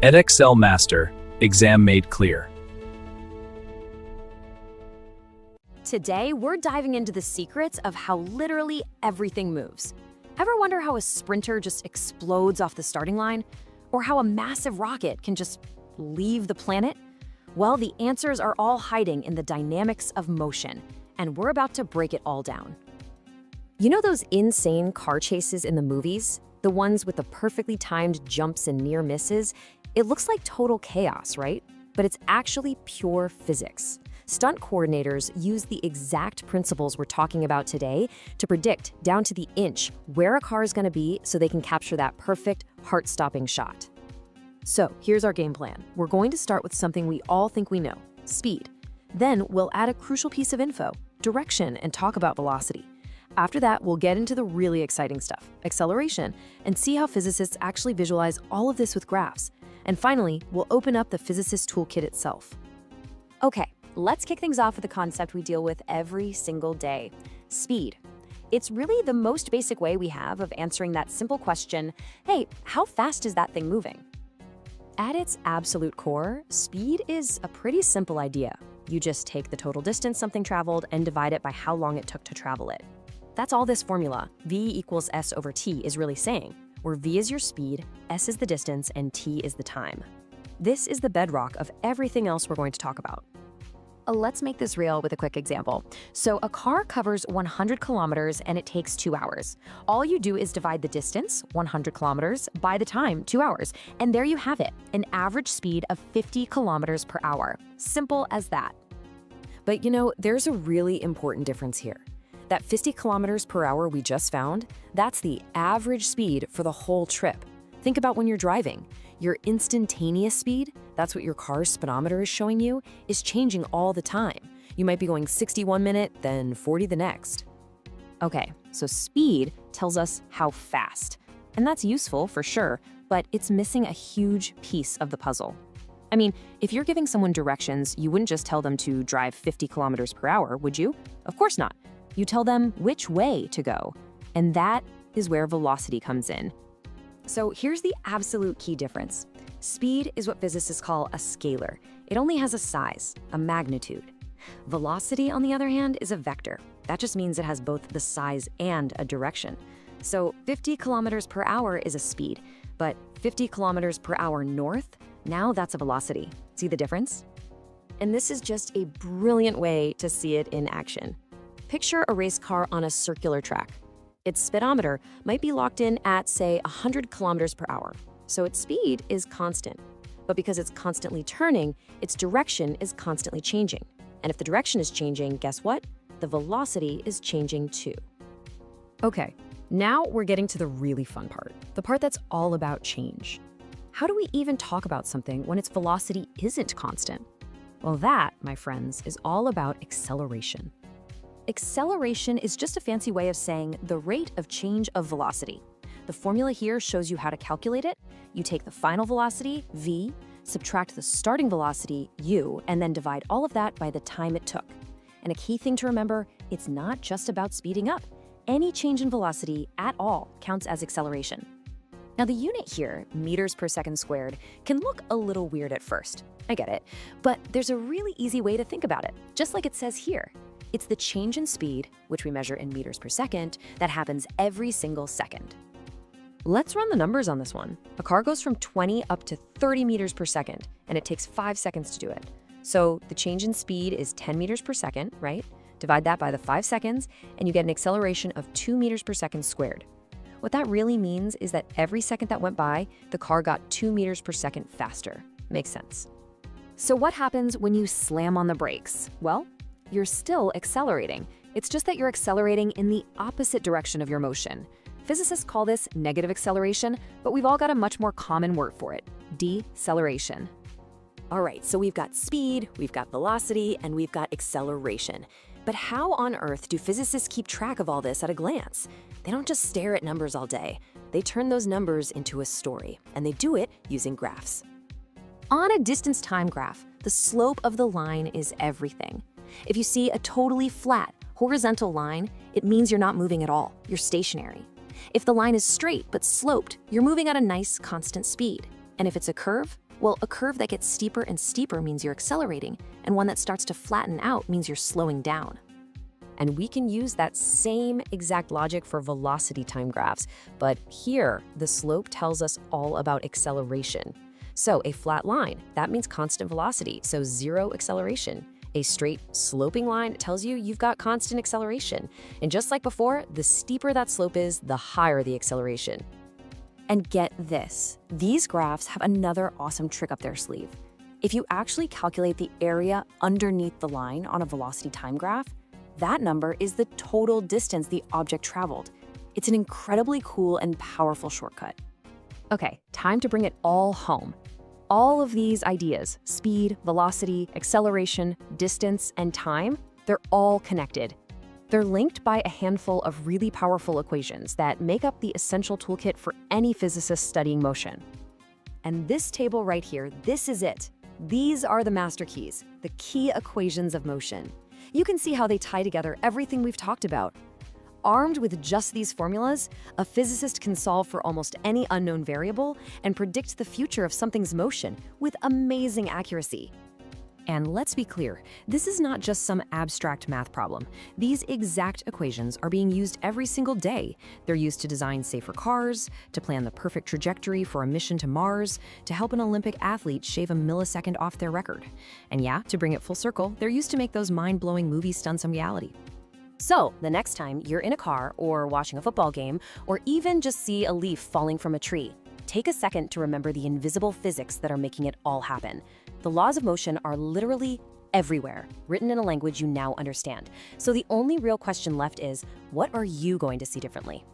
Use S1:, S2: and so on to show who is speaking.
S1: Edexcel Master, exam made clear.
S2: Today, we're diving into the secrets of how literally everything moves. Ever wonder how a sprinter just explodes off the starting line? Or how a massive rocket can just leave the planet? Well, the answers are all hiding in the dynamics of motion, and we're about to break it all down. You know those insane car chases in the movies? The ones with the perfectly timed jumps and near misses? It looks like total chaos, right? But it's actually pure physics. Stunt coordinators use the exact principles we're talking about today to predict down to the inch where a car is going to be so they can capture that perfect, heart-stopping shot. So here's our game plan. We're going to start with something we all think we know, speed. Then we'll add a crucial piece of info, direction, and talk about velocity. After that, we'll get into the really exciting stuff, acceleration, and see how physicists actually visualize all of this with graphs. And finally, we'll open up the physicist toolkit itself. Okay, let's kick things off with a concept we deal with every single day, speed. It's really the most basic way we have of answering that simple question, hey, how fast is that thing moving? At its absolute core, speed is a pretty simple idea. You just take the total distance something traveled and divide it by how long it took to travel it. That's all this formula, v equals s over t, is really saying, where v is your speed, s is the distance, and t is the time. This is the bedrock of everything else we're going to talk about. Let's make this real with a quick example. So a car covers 100 kilometers and it takes 2 hours. All you do is divide the distance, 100 kilometers, by the time, 2 hours. And there you have it, an average speed of 50 kilometers per hour. Simple as that. But you know, there's a really important difference here. That 50 kilometers per hour we just found, that's the average speed for the whole trip. Think about when you're driving. Your instantaneous speed, that's what your car's speedometer is showing you, is changing all the time. You might be going 60 one minute, then 40 the next. Okay, so speed tells us how fast. And that's useful for sure, but it's missing a huge piece of the puzzle. I mean, if you're giving someone directions, you wouldn't just tell them to drive 50 kilometers per hour, would you? Of course not. You tell them which way to go. And that is where velocity comes in. So here's the absolute key difference. Speed is what physicists call a scalar. It only has a size, a magnitude. Velocity, on the other hand, is a vector. That just means it has both the size and a direction. So 50 kilometers per hour is a speed, but 50 kilometers per hour north, now that's a velocity. See the difference? And this is just a brilliant way to see it in action. Picture a race car on a circular track. Its speedometer might be locked in at, say, 100 kilometers per hour, so its speed is constant. But because it's constantly turning, its direction is constantly changing. And if the direction is changing, guess what? The velocity is changing too. Okay, now we're getting to the really fun part, the part that's all about change. How do we even talk about something when its velocity isn't constant? Well, that, my friends, is all about acceleration. Acceleration is just a fancy way of saying the rate of change of velocity. The formula here shows you how to calculate it. You take the final velocity, v, subtract the starting velocity, u, and then divide all of that by the time it took. And a key thing to remember, it's not just about speeding up. Any change in velocity at all counts as acceleration. Now the unit here, meters per second squared, can look a little weird at first. I get it. But there's a really easy way to think about it, just like it says here. It's the change in speed, which we measure in meters per second, that happens every single second. Let's run the numbers on this one. A car goes from 20 up to 30 meters per second, and it takes 5 seconds to do it. So the change in speed is 10 meters per second, right? Divide that by the 5 seconds, and you get an acceleration of 2 meters per second squared. What that really means is that every second that went by, the car got 2 meters per second faster. Makes sense. So what happens when you slam on the brakes? Well, you're still accelerating. It's just that you're accelerating in the opposite direction of your motion. Physicists call this negative acceleration, but we've all got a much more common word for it, deceleration. All right, so we've got speed, we've got velocity, and we've got acceleration. But how on earth do physicists keep track of all this at a glance? They don't just stare at numbers all day. They turn those numbers into a story, and they do it using graphs. On a distance time graph, the slope of the line is everything. If you see a totally flat, horizontal line, it means you're not moving at all. You're stationary. If the line is straight but sloped, you're moving at a nice, constant speed. And if it's a curve, Well, a curve that gets steeper and steeper means you're accelerating, and one that starts to flatten out means you're slowing down. And we can use that same exact logic for velocity time graphs, but here, the slope tells us all about acceleration. So a flat line, that means constant velocity, so zero acceleration. A straight sloping line tells you you've got constant acceleration. And just like before, the steeper that slope is, the higher the acceleration. And get this, these graphs have another awesome trick up their sleeve. If you actually calculate the area underneath the line on a velocity time graph, that number is the total distance the object traveled. It's an incredibly cool and powerful shortcut. Okay, time to bring it all home. All of these ideas, speed, velocity, acceleration, distance, and time, they're all connected. They're linked by a handful of really powerful equations that make up the essential toolkit for any physicist studying motion. And this table right here, this is it. These are the master keys, the key equations of motion. You can see how they tie together everything we've talked about. Armed with just these formulas, a physicist can solve for almost any unknown variable and predict the future of something's motion with amazing accuracy. And let's be clear, this is not just some abstract math problem. These exact equations are being used every single day. They're used to design safer cars, to plan the perfect trajectory for a mission to Mars, to help an Olympic athlete shave a millisecond off their record. And yeah, to bring it full circle, they're used to make those mind-blowing movie stunts a reality. So, the next time you're in a car or watching a football game, or even just see a leaf falling from a tree, take a second to remember the invisible physics that are making it all happen. The laws of motion are literally everywhere, written in a language you now understand. So the only real question left is, what are you going to see differently?